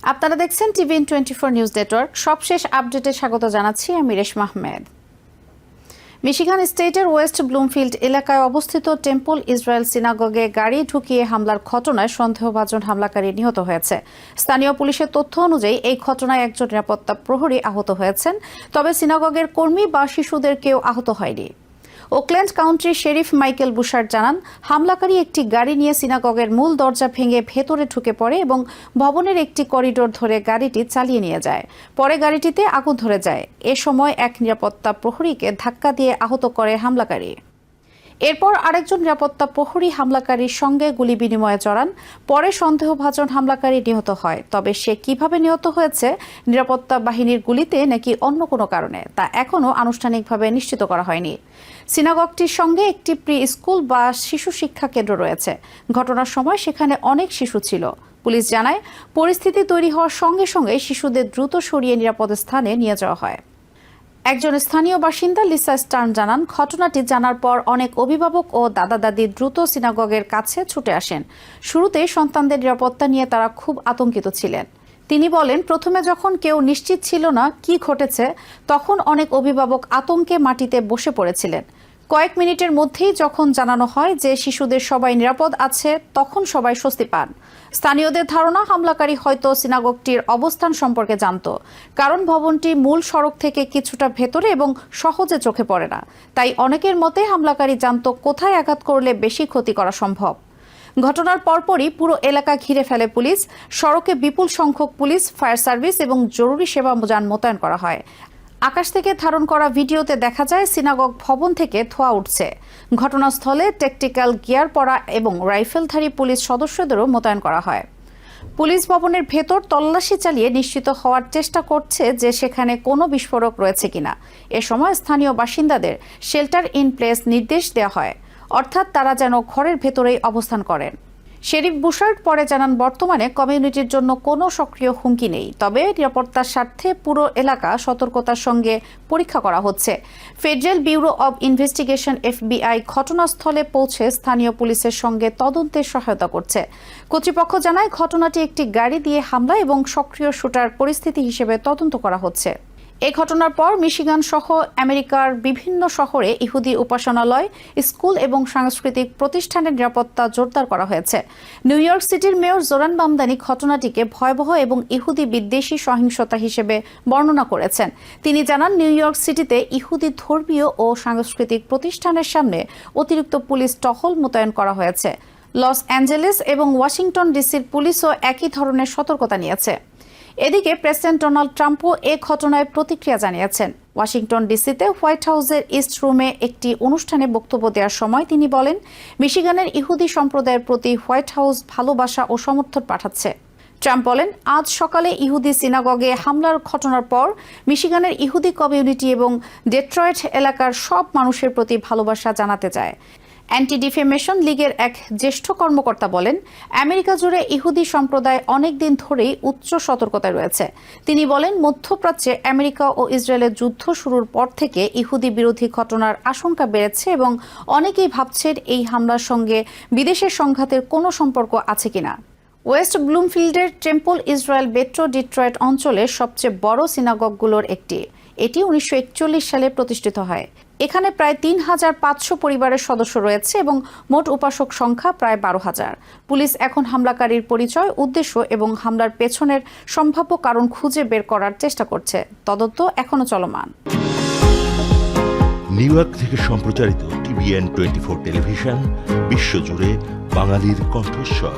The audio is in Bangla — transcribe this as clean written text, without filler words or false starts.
আপনারা দেখছেন টিভিএন 24 নিউজ নেটওয়ার্ক। সবশেষ আপডেটে স্বাগত জানাচ্ছি আমি রেশমা আহমেদ। মিশিগান স্টেটের ওয়েস্ট ব্লুমফিল্ড এলাকায় অবস্থিত টেম্পল ইসরায়েল সিনাগগে গাড়ি ঢুকিয়ে হামলার ঘটনায় সন্দেহভাজন হামলাকারী নিহত হয়েছে। স্থানীয় পুলিশের তথ্য অনুযায়ী এই ঘটনায় একজন নিরাপত্তা প্রহরী আহত হয়েছেন, তবে সিনাগগের কর্মী বা শিশুদের কেউ আহত হয়নি। ওকল্যান্ড কাউন্টির শেরিফ মাইকেল বুশার্ড জানান, হামলাকারী একটি গাড়ি নিয়ে সিনাগগের মূল দরজা ভেঙে ভেতরে ঢুকে পড়ে এবং ভবনের একটি করিডোর ধরে গাড়িটি চালিয়ে নিয়ে যায়। পরে গাড়িটিতে আগুন ধরে যায়। এ সময় এক নিরাপত্তা প্রহরীকে ধাক্কা দিয়ে আহত করে হামলাকারী। এরপর আরেকজন নিরাপত্তা প্রহরী হামলাকারীর সঙ্গে গুলি বিনিময়ে জড়ান। পরে সন্দেহভাজন হামলাকারী নিহত হয়, তবে সে কিভাবে নিহত হয়েছে, নিরাপত্তা বাহিনীর গুলিতে নাকি অন্য কোনো কারণে, তা এখনও আনুষ্ঠানিকভাবে নিশ্চিত করা হয়নি। সিনাগগটির সঙ্গে একটি প্রি স্কুল বা শিশু শিক্ষা কেন্দ্র রয়েছে। ঘটনার সময় সেখানে অনেক শিশু ছিল। পুলিশ জানায়, পরিস্থিতি তৈরি হওয়ার সঙ্গে সঙ্গে শিশুদের দ্রুত সরিয়ে নিরাপদ স্থানে নিয়ে যাওয়া হয়। একজন স্থানীয় বাসিন্দা লিসা স্টার্ন জানান, ঘটনাটি জানার পর অনেক অভিভাবক ও দাদা দাদি দ্রুত সিনাগগের কাছে ছুটে আসেন। শুরুতে সন্তানদের নিরাপত্তা নিয়ে তারা খুব আতঙ্কিত ছিলেন। তিনি বলেন, প্রথমে যখন কেউ নিশ্চিত ছিল না কি ঘটেছে, তখন অনেক অভিভাবক আতঙ্কে মাটিতে বসে পড়েছিলেন। কয়েক মিনিটের মধ্যেই যখন জানানো হয় যে শিশুদের সবাই নিরাপদ আছে, তখন সবাই স্বস্তি পান। স্থানীয়দের ধারণা, হামলাকারী হয়তো সিনাগগটির অবস্থান সম্পর্কে জানত, কারণ ভবনটি মূল সড়ক থেকে কিছুটা ভেতরে এবং সহজে চোখে পড়ে না। তাই অনেকের মতে হামলাকারী জানত কোথায় আঘাত করলে বেশি ক্ষতি করা সম্ভব। ঘটনার পরপরই পুরো এলাকা ঘিরে ফেলে পুলিশ। সড়কে বিপুল সংখ্যক পুলিশ, ফায়ার সার্ভিস এবং জরুরি সেবা যান মোতায়েন করা হয়। আকাশ থেকে ধারণ করা ভিডিওতে দেখা যায় সিনাগগ ভবন থেকে ধোঁয়া উঠছে। ঘটনাস্থলে ট্যাকটিক্যাল গিয়ার পরা এবং রাইফেলধারী পুলিশ সদস্যদেরও মোতায়েন করা হয়। পুলিশ ভবনের ভেতর তল্লাশি চালিয়ে নিশ্চিত হওয়ার চেষ্টা করছে যে সেখানে কোনো বিস্ফোরক রয়েছে কিনা। এ সময় স্থানীয় বাসিন্দাদের শেল্টার ইন প্লেস নির্দেশ দেওয়া হয়, অর্থাৎ তারা যেন ঘরের ভেতরেই অবস্থান করেন। শেরিফ বুশার্ড পরে জানান, বর্তমানে কমিউনিটির জন্য কোনো সক্রিয় হুমকি নেই, তবে নিরাপত্তার স্বার্থে পুরো এলাকা সতর্কতার সঙ্গে পরীক্ষা করা হচ্ছে। Federal bureau of investigation FBI ঘটনাস্থলে পৌঁছে স্থানীয় পুলিশের সঙ্গে তদন্তে সহায়তা করছে। কর্তৃপক্ষ জানায়, ঘটনাটি একটি গাড়ি দিয়ে হামলা এবং সক্রিয় শুটার পরিস্থিতি হিসেবে তদন্ত করা হচ্ছে। এই ঘটনার পর মিশিগান সহ আমেরিকার বিভিন্ন শহরে ইহুদি উপাসনালয়, স্কুল এবং সাংস্কৃতিক প্রতিষ্ঠানের নিরাপত্তা জোরদার করা হয়েছে। নিউ ইয়র্ক সিটির মেয়র জোরান মামদানি ঘটনাটিকে ভয়াবহ এবং ইহুদি বিদ্বেষী সহিংসতা হিসেবে বর্ণনা করেছেন। তিনি জানান, নিউ ইয়র্ক সিটিতে ইহুদি ধর্মীয় ও সাংস্কৃতিক প্রতিষ্ঠানের সামনে অতিরিক্ত পুলিশ টহল মোতায়েন করা হয়েছে। লস অ্যাঞ্জেলেস এবং ওয়াশিংটন ডিসির পুলিশও একই ধরনের সতর্কতা নিয়েছে। এদিকে প্রেসিডেন্ট ডোনাল্ড ট্রাম্পও এ ঘটনায় প্রতিক্রিয়া জানিয়েছেন। ওয়াশিংটন ডিসিতে হোয়াইট হাউসের ইস্ট রুমে একটি অনুষ্ঠানে বক্তব্য দেওয়ার সময় তিনি বলেন, মিশিগানের ইহুদি সম্প্রদায়ের প্রতি হোয়াইট হাউস ভালোবাসা ও সমর্থন পাঠাচ্ছে। ট্রাম্প বলেন, আজ সকালে ইহুদি সিনাগগে হামলার ঘটনার পর মিশিগানের ইহুদি কমিউনিটি এবং ডেট্রয়েট এলাকার সব মানুষের প্রতি ভালোবাসা জানাতে চায়। অ্যান্টি ডিফেমেশন লীগের এক জ্যেষ্ঠ কর্মকর্তা বলেন, আমেরিকা জুড়ে ইহুদি সম্প্রদায় অনেক দিন ধরেই উচ্চ সতর্কতায় রয়েছে। তিনি বলেন, মধ্যপ্রাচ্যে আমেরিকা ও ইসরায়েলের যুদ্ধ শুরুর পর থেকে ইহুদি বিরোধী ঘটনার আশঙ্কা বেড়েছে এবং অনেকেই ভাবছেন এই হামলার সঙ্গে বিদেশের সংঘাতের কোনো সম্পর্ক আছে কিনা। West ব্লুমফিল্ডের temple Israel metro Detroit অঞ্চলের সবচেয়ে বড় সিনাগগগুলোর একটি। এটি 1941 সালে প্রতিষ্ঠিত হয়। এখানে প্রায় 3500 পরিবারের সদস্য রয়েছে এবং মোট উপাসক সংখ্যা প্রায় 12,000। পুলিশ এখন হামলাকারীর পরিচয়, উদ্দেশ্য এবং হামলার পেছনের সম্ভাব্য কারণ খুঁজে বের করার চেষ্টা করছে। তদন্ত এখনো চলমান। নিউ ইয়র্ক থেকে সম্প্রচারিত টিভিএন 24 টেলিভিশন বিশ্বজুড়ে বাঙালির কণ্ঠস্বর।